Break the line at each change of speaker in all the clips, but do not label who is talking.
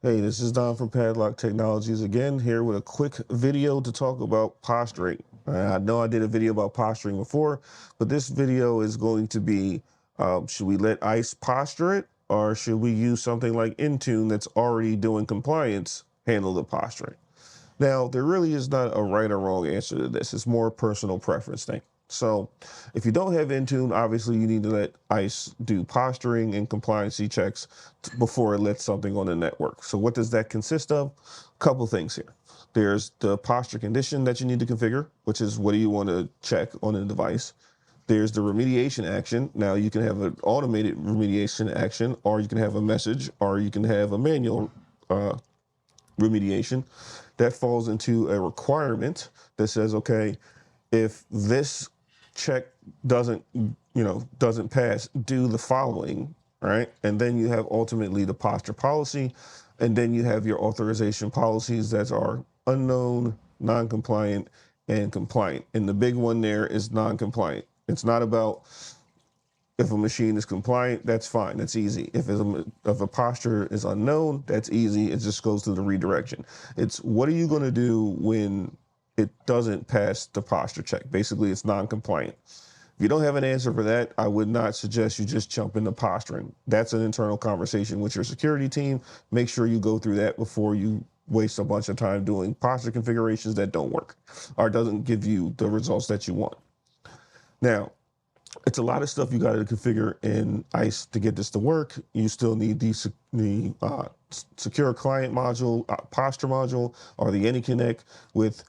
Hey, this is Don from Padlock Technologies again, here with a quick video to talk about posturing. I know I did a video about posturing before, but this video is going to be, should we let ICE posture it, or should we use something like Intune that's already doing compliance handle the posturing? Now, there really is not a right or wrong answer to this. It's more a personal preference thing. So if you don't have Intune, obviously you need to let ICE do posturing and compliancy checks before it lets something on the network. So what does that consist of? A couple things here. There's the posture condition that you need to configure, which is what do you want to check on a device. There's the remediation action. Now you can have an automated remediation action, or you can have a message, or you can have a manual remediation. That falls into a requirement that says, okay, if this check doesn't pass, do the following, right? And then you have ultimately the posture policy, and then you have your authorization policies that are unknown, non-compliant, and compliant. And the big one there is non-compliant. It's not about if a machine is compliant, that's fine, that's easy. If a posture is unknown, that's easy. It just goes through the redirection. It's what are you going to do when it doesn't pass the posture check? Basically, it's non-compliant. If you don't have an answer for that, I would not suggest you just jump into posturing. That's an internal conversation with your security team. Make sure you go through that before you waste a bunch of time doing posture configurations that don't work or doesn't give you the results that you want. Now, it's a lot of stuff you got to configure in ICE to get this to work. You still need the secure client module, posture module, or the AnyConnect with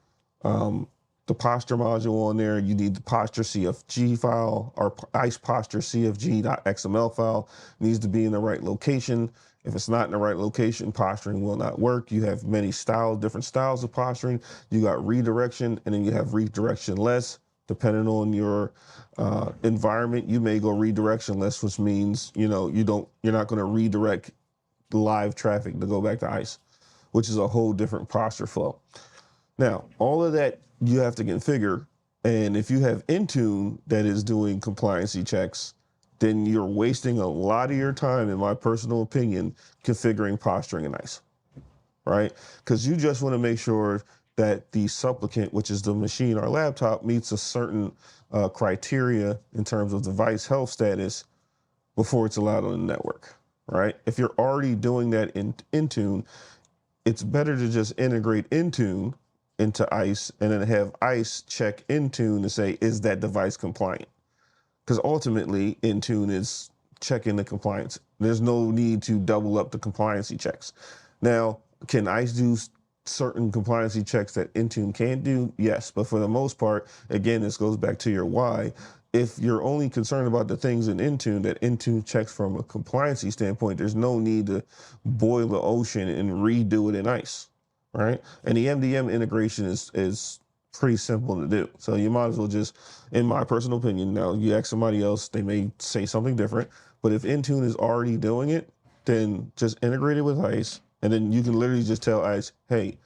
the posture module on there. You need the posture CFG file or ICE posture CFG.xml file. It needs to be in the right location. If it's not in the right location, posturing will not work. You have many styles, different styles of posturing. You got redirection, and then you have redirection-less. Depending on your environment, you may go redirectionless, which means you're not going to redirect live traffic to go back to ICE, which is a whole different posture flow. Now, all of that you have to configure, and if you have Intune that is doing compliancy checks, then you're wasting a lot of your time, in my personal opinion, configuring posturing in ICE, right? Because you just want to make sure that the supplicant, which is the machine or laptop, meets a certain criteria in terms of device health status before it's allowed on the network, right? If you're already doing that in Intune, it's better to just integrate Intune into ICE and then have ICE check Intune to say, is that device compliant? Because ultimately, Intune is checking the compliance. There's no need to double up the compliancy checks. Now, can ICE do certain compliancy checks that Intune can't do? Yes, but for the most part, again, this goes back to your why. If you're only concerned about the things in Intune that Intune checks from a compliancy standpoint, there's no need to boil the ocean and redo it in ICE, right? And the MDM integration is pretty simple to do. So you might as well just, in my personal opinion, now you ask somebody else, they may say something different, but if Intune is already doing it, then just integrate it with ICE. And then you can literally just tell ICE, hey,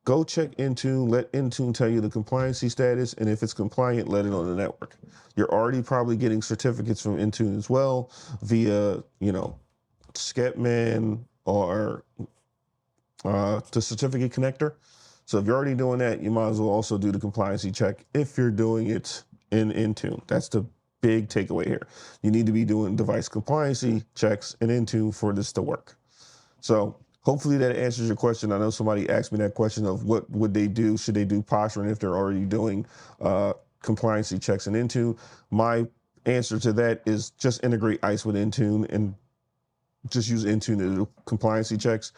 go check Intune, let Intune tell you the compliancy status, and if it's compliant, let it on the network. You're already probably getting certificates from Intune as well via, Skepman or the certificate connector. So if you're already doing that, you might as well also do the compliancy check if you're doing it in Intune. That's the big takeaway here. You need to be doing device compliancy checks in Intune for this to work. So hopefully that answers your question. I know somebody asked me that question of what would they do? Should they do posturing if they're already doing compliancy checks in Intune? My answer to that is just integrate ICE with Intune and just use Intune to do compliancy checks.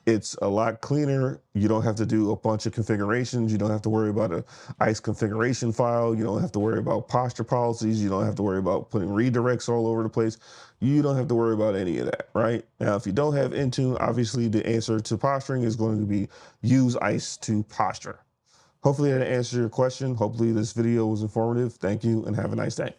It's a lot cleaner. You don't have to do a bunch of configurations. You don't have to worry about a ICE configuration file. You don't have to worry about posture policies. You don't have to worry about putting redirects all over the place. You don't have to worry about any of that, right? Now, if you don't have Intune, obviously the answer to posturing is going to be use ICE to posture. Hopefully that answers your question. Hopefully this video was informative. Thank you and have a nice day.